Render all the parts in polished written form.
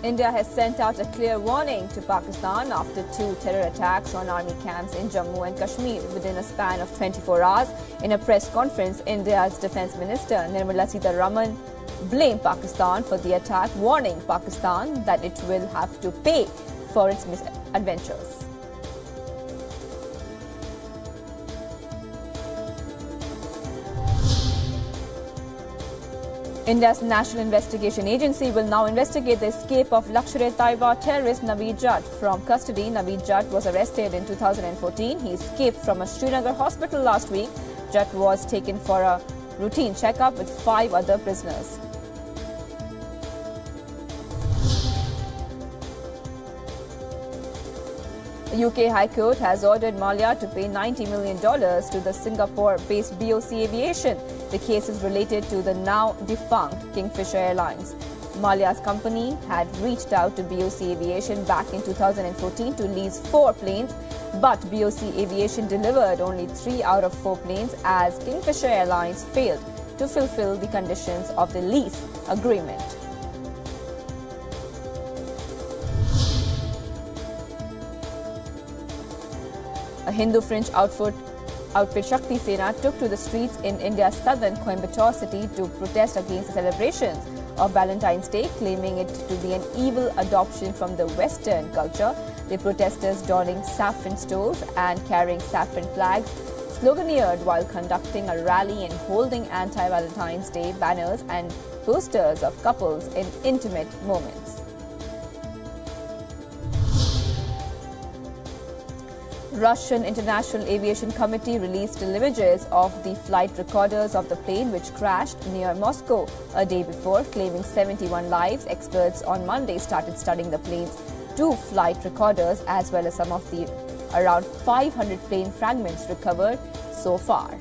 India has sent out a clear warning to Pakistan after 2 terror attacks on army camps in Jammu and Kashmir within a span of 24 hours. In a press conference, India's Defence Minister Nirmala Sitharaman blamed Pakistan for the attack, warning Pakistan that it will have to pay for its misadventures. India's National Investigation Agency will now investigate the escape of Lashkar-e-Taiba terrorist Naveed Jatt from custody. Naveed Jatt was arrested in 2014. He escaped from a Srinagar hospital last week. Jatt was taken for a routine checkup with 5 other prisoners. The UK High Court has ordered MALLYA to pay $90 million to the Singapore-based BOC Aviation. The case is related to the now defunct Kingfisher Airlines. MALLYA's company had reached out to BOC Aviation back in 2014 to lease 4 planes, but BOC Aviation delivered only 3 out of 4 planes as Kingfisher Airlines failed to fulfill the conditions of the lease agreement. A Hindu fringe outfit Shakti Sena took to the streets in India's southern Coimbatore city to protest against the celebrations of Valentine's Day, claiming it to be an evil adoption from the Western culture. The protesters donning saffron stoles and carrying saffron flags sloganeered while conducting a rally and holding anti-Valentine's Day banners and posters of couples in intimate moments. Russian International Aviation Committee released images of the flight recorders of the plane which crashed near Moscow a day before, claiming 71 lives. Experts on Monday started studying the plane's 2 flight recorders as well as some of the around 500 plane fragments recovered so far.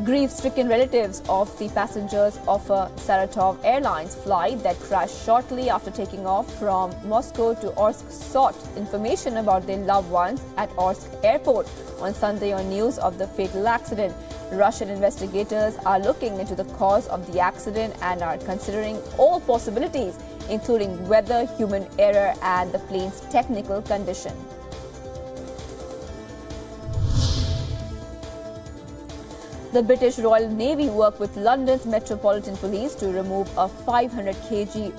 Grief-stricken relatives of the passengers of a Saratov Airlines flight that crashed shortly after taking off from Moscow to Orsk sought information about their loved ones at Orsk airport on Sunday on news of the fatal accident. Russian investigators are looking into the cause of the accident and are considering all possibilities, including weather, human error, and the plane's technical condition. The British Royal Navy worked with London's Metropolitan Police to remove a 500 kg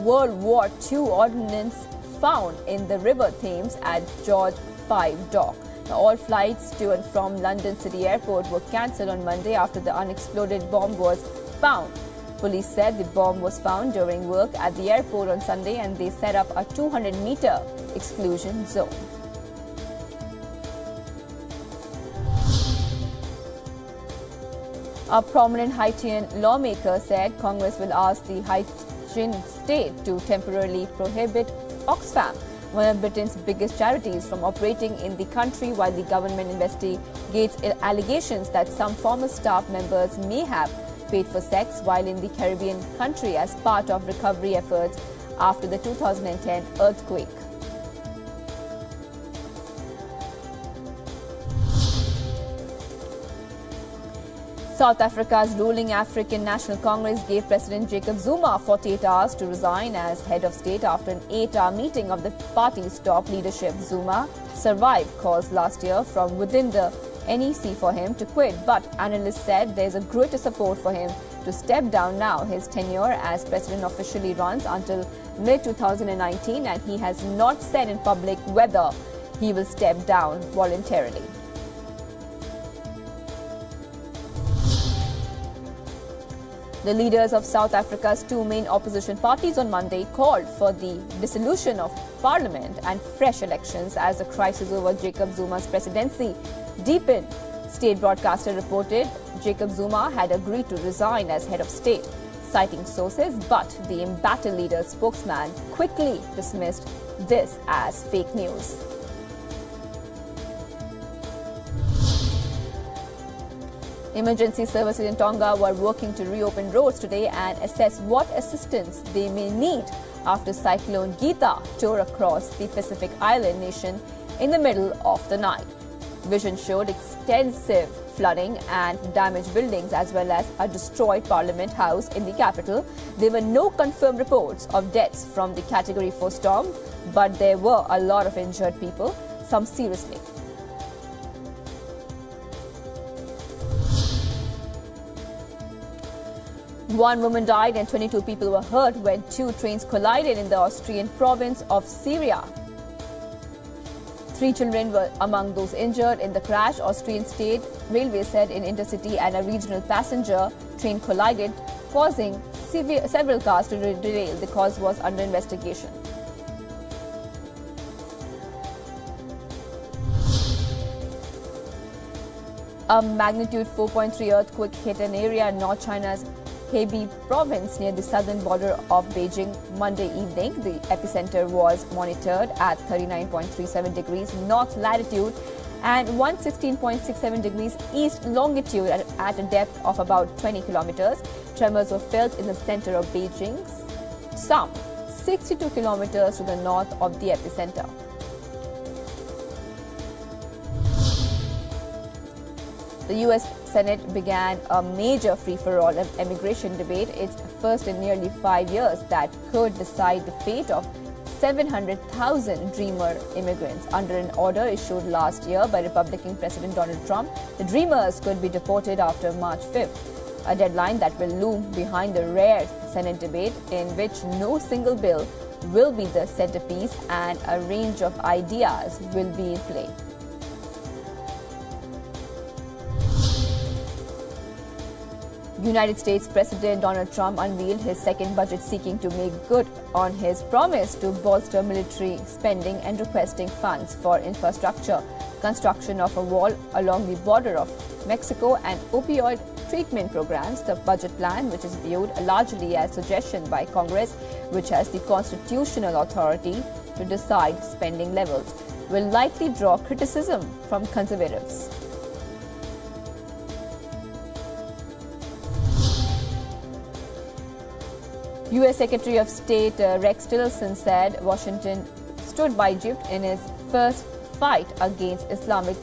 World War II ordnance found in the River Thames at George V Dock. Now, all flights to and from London City Airport were cancelled on Monday after the unexploded bomb was found. Police said the bomb was found during work at the airport on Sunday and they set up a 200-meter exclusion zone. A prominent Haitian lawmaker said Congress will ask the Haitian state to temporarily prohibit Oxfam, one of Britain's biggest charities, from operating in the country while the government investigates allegations that some former staff members may have paid for sex while in the Caribbean country as part of recovery efforts after the 2010 earthquake. South Africa's ruling African National Congress gave President Jacob Zuma 48 hours to resign as head of state after an 8-hour meeting of the party's top leadership. Zuma survived calls last year from within the NEC for him to quit, but analysts said there is a greater support for him to step down now. His tenure as president officially runs until mid-2019 and he has not said in public whether he will step down voluntarily. The leaders of South Africa's 2 main opposition parties on Monday called for the dissolution of parliament and fresh elections as the crisis over Jacob Zuma's presidency deepened. State broadcaster reported Jacob Zuma had agreed to resign as head of state, citing sources, but the embattled leader's spokesman quickly dismissed this as fake news. Emergency services in Tonga were working to reopen roads today and assess what assistance they may need after Cyclone Gita tore across the Pacific island nation in the middle of the night. Vision showed extensive flooding and damaged buildings as well as a destroyed Parliament House in the capital. There were no confirmed reports of deaths from the Category 4 storm, but there were a lot of injured people, some seriously. One woman died and 22 people were hurt when two trains collided in the Austrian province of Syria. 3 children were among those injured in the crash. Austrian State Railway said an intercity and a regional passenger train collided, causing several cars to derail. The cause was under investigation. A magnitude 4.3 earthquake hit an area in North China's Hebei province near the southern border of Beijing Monday evening. The epicenter was monitored at 39.37 degrees north latitude and 116.67 degrees east longitude at a depth of about 20 kilometers. Tremors were felt in the center of Beijing, some 62 kilometers to the north of the epicenter. The U.S. Senate began a major free-for-all immigration debate, its first in nearly 5 years, that could decide the fate of 700,000 Dreamer immigrants. Under an order issued last year by Republican President Donald Trump, the Dreamers could be deported after March 5th, a deadline that will loom behind the rare Senate debate in which no single bill will be the centerpiece and a range of ideas will be in play. United States President Donald Trump unveiled his second budget seeking to make good on his promise to bolster military spending and requesting funds for infrastructure, construction of a wall along the border of Mexico and opioid treatment programs. The budget plan, which is viewed largely as suggestion by Congress, which has the constitutional authority to decide spending levels, will likely draw criticism from conservatives. U.S. Secretary of State Rex Tillerson said Washington stood by Egypt in his first fight against Islamic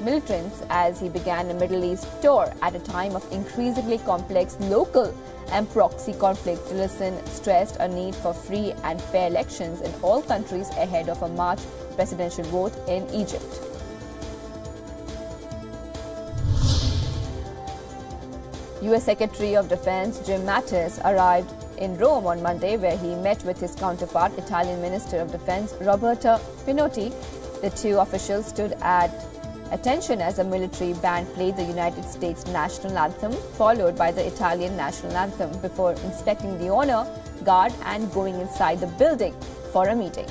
militants as he began a Middle East tour at a time of increasingly complex local and proxy conflict. Tillerson stressed a need for free and fair elections in all countries ahead of a March presidential vote in Egypt. U.S. Secretary of Defense Jim Mattis arrived in Rome on Monday, where he met with his counterpart, Italian Minister of Defense Roberto Pinotti. The two officials stood at attention as a military band played the United States national anthem, followed by the Italian national anthem, before inspecting the honor guard and going inside the building for a meeting.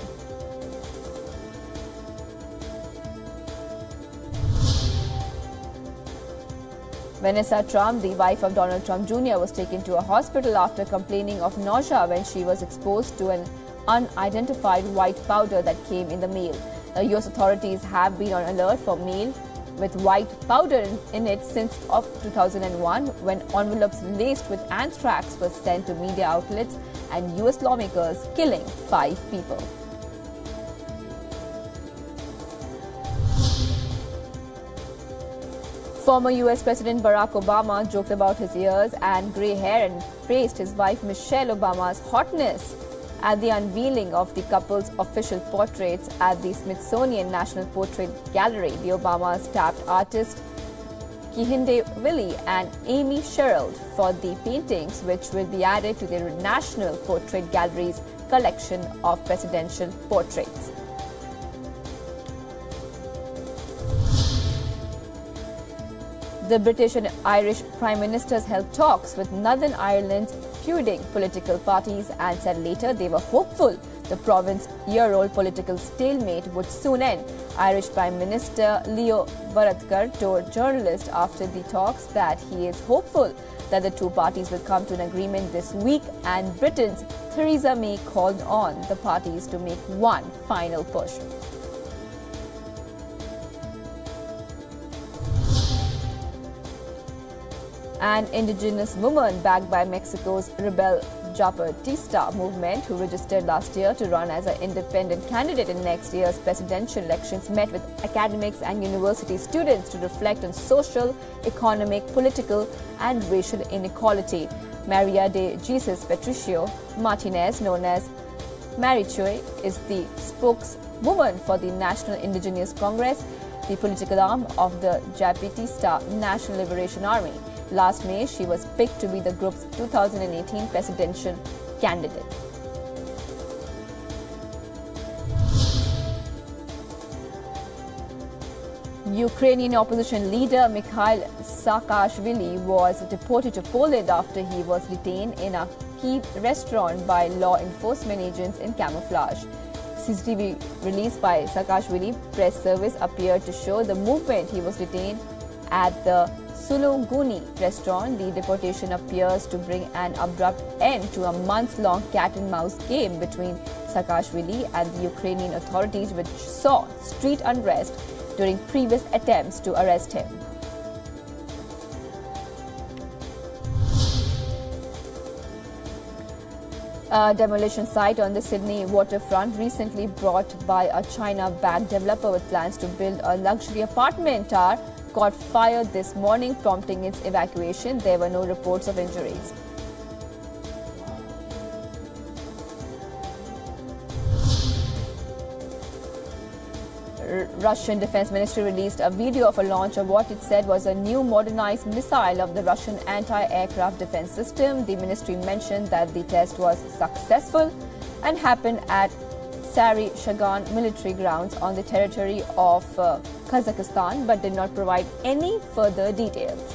Vanessa Trump, the wife of Donald Trump Jr., was taken to a hospital after complaining of nausea when she was exposed to an unidentified white powder that came in the mail. U.S. authorities have been on alert for mail with white powder in it since 2001, when envelopes laced with anthrax were sent to media outlets and U.S. lawmakers, killing 5 people. Former U.S. President Barack Obama joked about his ears and grey hair and praised his wife Michelle Obama's hotness at the unveiling of the couple's official portraits at the Smithsonian National Portrait Gallery. The Obamas tapped artist GUINEA and Amy Sherald for the paintings, which will be added to the National Portrait Gallery's collection of presidential portraits. The British and Irish Prime Ministers held talks with Northern Ireland's feuding political parties and said later they were hopeful the province-year-old political stalemate would soon end. Irish Prime Minister Leo Varadkar told journalists after the talks that he is hopeful that the two parties will come to an agreement this week, and Britain's Theresa May called on the parties to make one final push. An indigenous woman backed by Mexico's rebel Zapatista movement, who registered last year to run as an independent candidate in next year's presidential elections, met with academics and university students to reflect on social, economic, political and racial inequality. Maria de Jesus Patricio Martinez, known as Marichoy, is the spokeswoman for the National Indigenous Congress, the political arm of the Zapatista National Liberation Army. Last May, she was picked to be the group's 2018 presidential candidate. Ukrainian opposition leader Mikhail Saakashvili was deported to Poland after he was detained in a Kyiv restaurant by law enforcement agents in camouflage. CCTV released by Saakashvili press service appeared to show the movement. He was detained at the Suluguni restaurant. The deportation appears to bring an abrupt end to a months-long cat-and-mouse game between Saakashvili and the Ukrainian authorities, which saw street unrest during previous attempts to arrest him. A demolition site on the Sydney waterfront, recently bought by a China-backed developer with plans to build a luxury apartment tower, caught fire this morning, prompting its evacuation. There were no reports of injuries. Russian Defense Ministry released a video of a launch of what it said was a new modernized missile of the Russian anti-aircraft defense system. The ministry mentioned that the test was successful and happened at Sari Shagan military grounds on the territory of Kazakhstan, but did not provide any further details.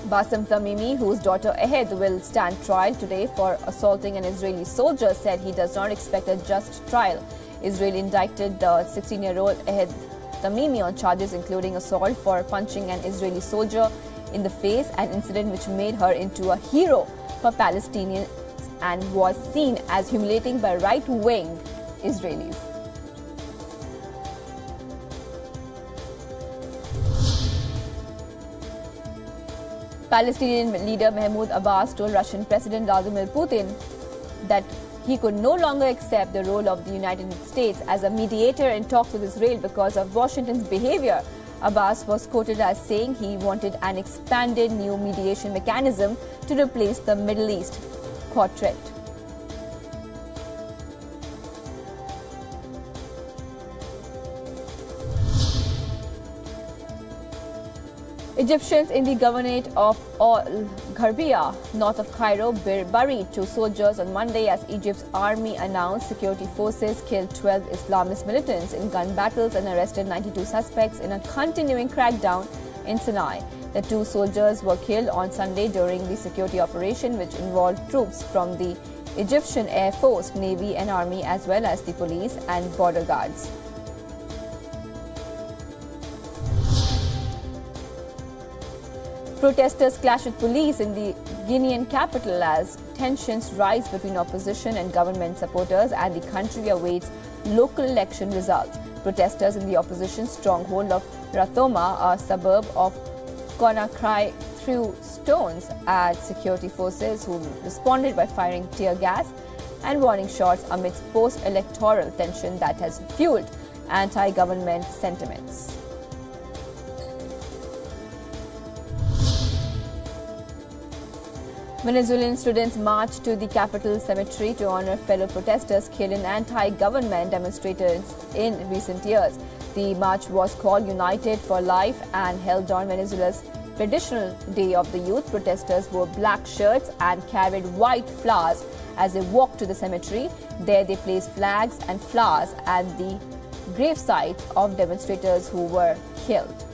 Bassem Tamimi, whose daughter Ahed will stand trial today for assaulting an Israeli soldier, said he does not expect a just trial. Israel indicted the 16-year-old Ahed Tamimi on charges including assault for punching an Israeli soldier in the face, an incident which made her into a hero for Palestinians and was seen as humiliating by right-wing Israelis. Palestinian leader Mahmoud Abbas told Russian President Vladimir Putin that he could no longer accept the role of the United States as a mediator in talks with Israel because of Washington's behavior. Abbas was quoted as saying he wanted an expanded new mediation mechanism to replace the Middle East Quartet. Egyptians in the governorate of Al-Gharbia, north of Cairo, buried 2 soldiers on Monday as Egypt's army announced security forces killed 12 Islamist militants in gun battles and arrested 92 suspects in a continuing crackdown in Sinai. The 2 soldiers were killed on Sunday during the security operation, which involved troops from the Egyptian Air Force, Navy and Army, as well as the police and border guards. Protesters clash with police in the Guinean capital as tensions rise between opposition and government supporters, and the country awaits local election results. Protesters in the opposition stronghold of Rathoma, a suburb of Conakry, threw stones at security forces, who responded by firing tear gas and warning shots amidst post-electoral tension that has fueled anti-government sentiments. Venezuelan students marched to the capital cemetery to honor fellow protesters killed in anti-government demonstrations in recent years. The march was called United for Life and held on Venezuela's traditional Day of the Youth. Protesters wore black shirts and carried white flowers as they walked to the cemetery. There they placed flags and flowers at the gravesites of demonstrators who were killed.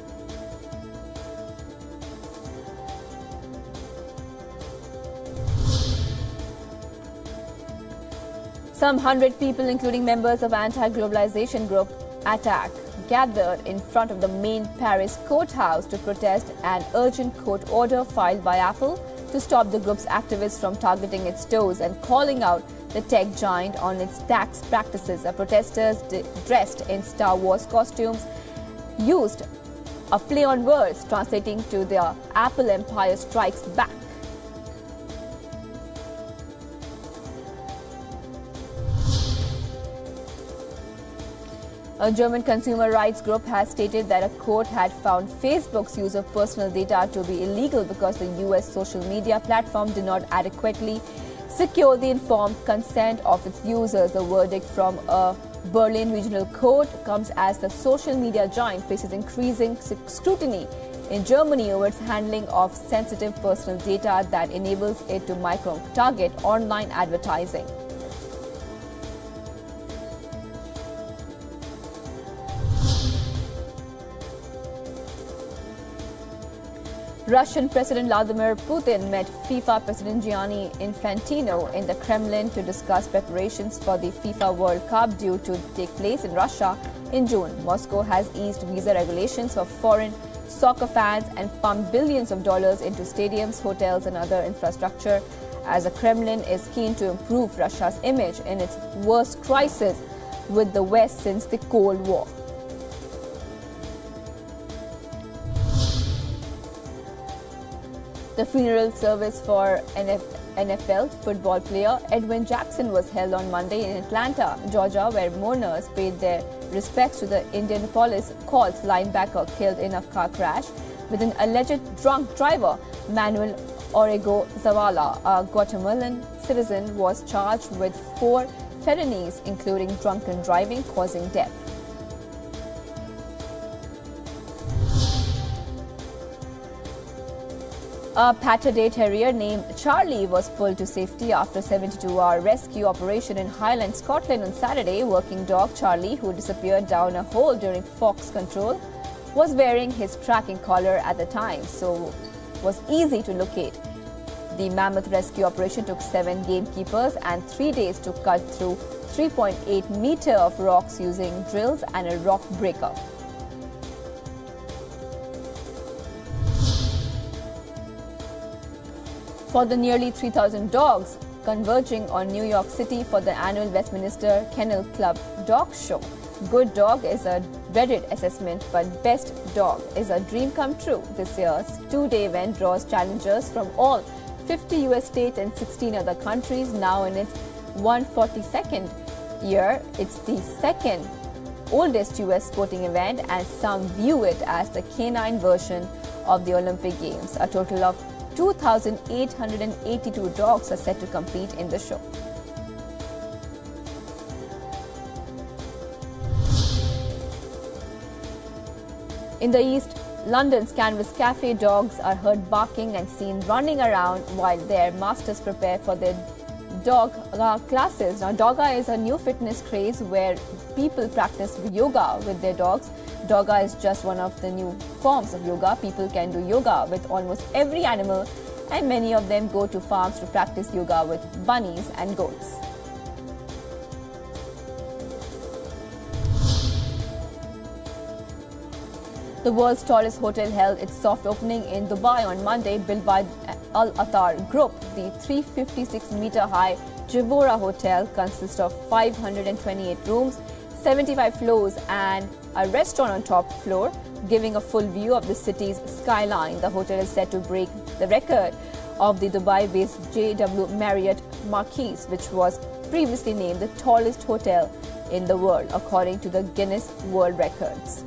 Some 100 people, including members of anti-globalization group ATTACK, gathered in front of the main Paris courthouse to protest an urgent court order filed by Apple to stop the group's activists from targeting its stores and calling out the tech giant on its tax practices. Protesters dressed in Star Wars costumes used a play on words translating to the Apple Empire Strikes Back. A German consumer rights group has stated that a court had found Facebook's use of personal data to be illegal because the US social media platform did not adequately secure the informed consent of its users. The verdict from a Berlin regional court comes as the social media giant faces increasing scrutiny in Germany over its handling of sensitive personal data that enables it to micro-target online advertising. Russian President Vladimir Putin met FIFA President Gianni Infantino in the Kremlin to discuss preparations for the FIFA World Cup due to take place in Russia in June. Moscow has eased visa regulations for foreign soccer fans and pumped billions of dollars into stadiums, hotels and other infrastructure, as the Kremlin is keen to improve Russia's image in its worst crisis with the West since the Cold War. The funeral service for NFL football player Edwin Jackson was held on Monday in Atlanta, Georgia, where mourners paid their respects to the Indianapolis Colts linebacker killed in a car crash with an alleged drunk driver. Manuel Orrego Zavala, a Guatemalan citizen, was charged with 4 felonies, including drunken driving causing death. A Patterdale Terrier named Charlie was pulled to safety after a 72-hour rescue operation in Highland, Scotland on Saturday. Working dog Charlie, who disappeared down a hole during fox control, was wearing his tracking collar at the time, so was easy to locate. The mammoth rescue operation took 7 gamekeepers and 3 days to cut through 3.8 meters of rocks using drills and a rock breaker. For the nearly 3,000 dogs converging on New York City for the annual Westminster Kennel Club Dog Show. Good dog is a dreaded assessment, but best dog is a dream come true. This year's 2-day event draws challengers from all 50 US states and 16 other countries. Now in its 142nd year, it's the second oldest US sporting event, and some view it as the canine version of the Olympic Games. A total of 2,882 dogs are set to compete in the show. In the East London's Canvas Cafe, dogs are heard barking and seen running around while their masters prepare for their Doga classes. Now, Doga is a new fitness craze where people practice yoga with their dogs. Doga is just one of the new forms of yoga. People can do yoga with almost every animal, and many of them go to farms to practice yoga with bunnies and goats. The world's tallest hotel held its soft opening in Dubai on Monday, built by Al Attar Group. The 356-meter-high Jivora Hotel consists of 528 rooms, 75 floors and a restaurant on top floor, giving a full view of the city's skyline. The hotel is set to break the record of the Dubai-based JW Marriott Marquis, which was previously named the tallest hotel in the world, according to the Guinness World Records.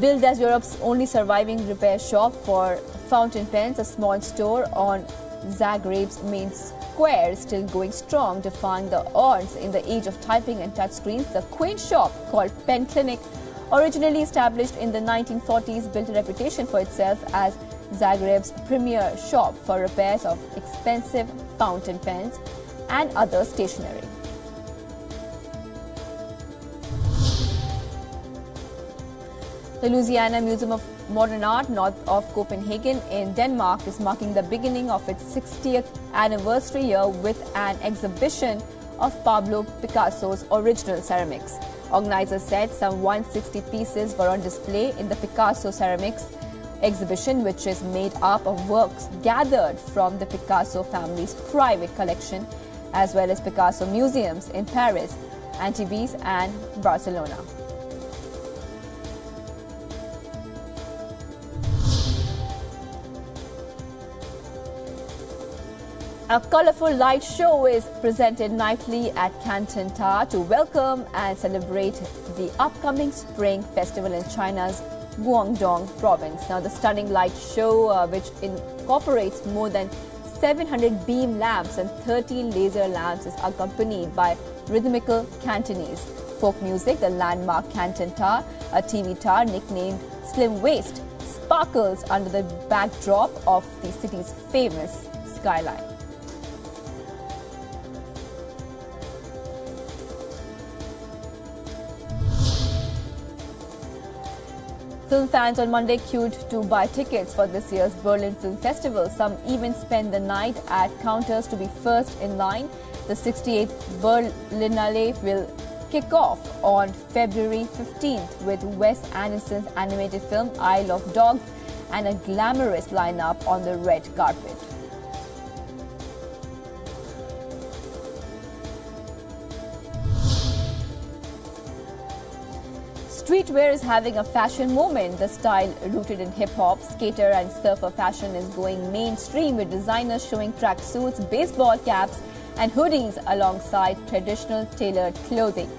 Billed as Europe's only surviving repair shop for fountain pens, a small store on Zagreb's main square is still going strong, defying the odds in the age of typing and touchscreens. The quaint shop, called Pen Clinic, originally established in the 1940s, built a reputation for itself as Zagreb's premier shop for repairs of expensive fountain pens and other stationery. The Louisiana Museum of Modern Art, north of Copenhagen in Denmark, is marking the beginning of its 60th anniversary year with an exhibition of Pablo Picasso's original ceramics. Organizers said some 160 pieces were on display in the Picasso Ceramics exhibition, which is made up of works gathered from the Picasso family's private collection, as well as Picasso museums in Paris, Antibes and Barcelona. A colourful light show is presented nightly at Canton Tower to welcome and celebrate the upcoming Spring Festival in China's Guangdong province. Now, the stunning light show, which incorporates more than 700 beam lamps and 30 laser lamps, is accompanied by rhythmical Cantonese folk music. The landmark Canton Tower, a TV tower nicknamed Slim Waist, sparkles under the backdrop of the city's famous skyline. Film fans on Monday queued to buy tickets for this year's Berlin Film Festival. Some even spent the night at counters to be first in line. The 68th Berlinale will kick off on February 15th with Wes Anderson's animated film Isle of Dogs and a glamorous lineup on the red carpet. Streetwear is having a fashion moment. The style, rooted in hip-hop, skater and surfer fashion, is going mainstream, with designers showing tracksuits, baseball caps and hoodies alongside traditional tailored clothing.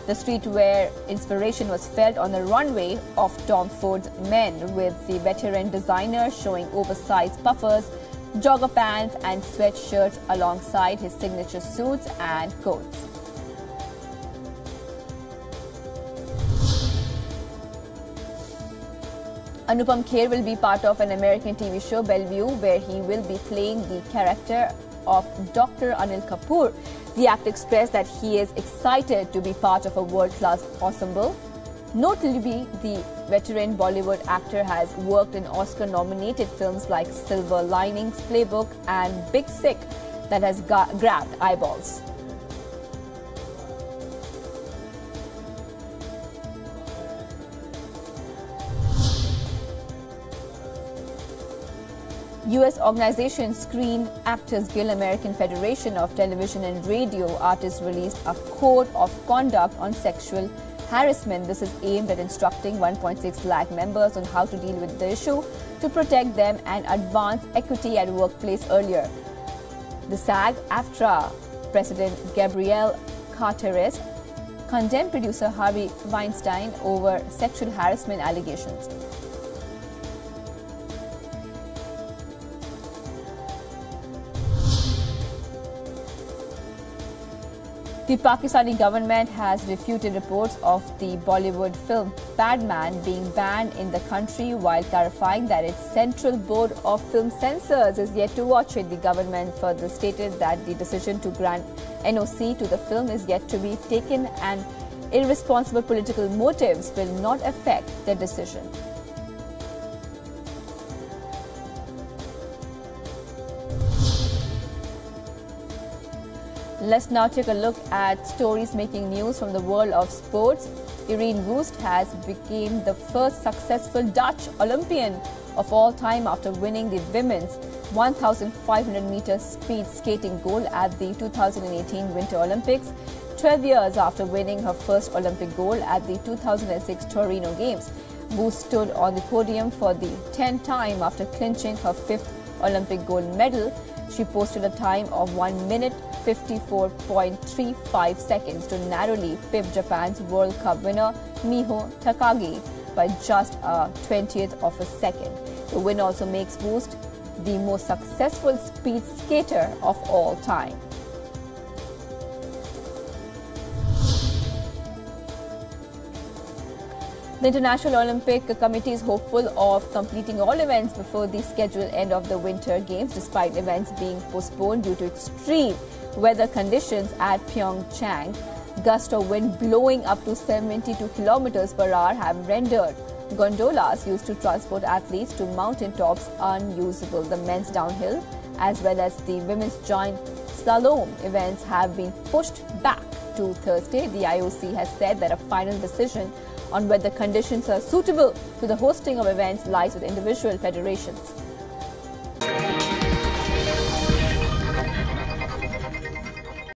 The streetwear inspiration was felt on the runway of Tom Ford's Men, with the veteran designer showing oversized puffers, jogger pants and sweatshirts alongside his signature suits and coats. Anupam Kher will be part of an American TV show, Bellevue, where he will be playing the character of Dr. Anil Kapoor. The actor expressed that he is excited to be part of a world-class ensemble. Notably, the veteran Bollywood actor has worked in Oscar-nominated films like Silver Linings Playbook and Big Sick that has grabbed eyeballs. U.S. organization Screen Actors Guild American Federation of Television and Radio Artists released a code of conduct on sexual harassment. This is aimed at instructing 1.6 lakh members on how to deal with the issue to protect them and advance equity at workplace earlier. The SAAG-AFTRA President Gabrielle Carteris condemned producer Harvey Weinstein over sexual harassment allegations. The Pakistani government has refuted reports of the Bollywood film Padman being banned in the country, while clarifying that its Central Board of Film Censors is yet to watch it. The government further stated that the decision to grant NOC to the film is yet to be taken and irresponsible political motives will not affect the decision. Let's now take a look at stories making news from the world of sports. Irene Wust has become the first successful Dutch Olympian of all time after winning the women's 1,500-meter speed skating gold at the 2018 Winter Olympics, 12 years after winning her first Olympic gold at the 2006 Torino Games. Wust stood on the podium for the 10th time after clinching her 5th Olympic gold medal. She posted a time of 1 minute 54.35 seconds to narrowly pip Japan's World Cup winner Miho Takagi by just a 20th of a second. The win also makes Wust the most successful speed skater of all time. The International Olympic Committee is hopeful of completing all events before the scheduled end of the Winter Games, despite events being postponed due to extreme weather conditions at Pyeongchang. Gusts of wind blowing up to 72 kilometers per hour have rendered gondolas used to transport athletes to mountain tops unusable. The men's downhill as well as the women's giant slalom events have been pushed back to Thursday. The IOC has said that a final decision on whether conditions are suitable to the hosting of events lies with individual federations.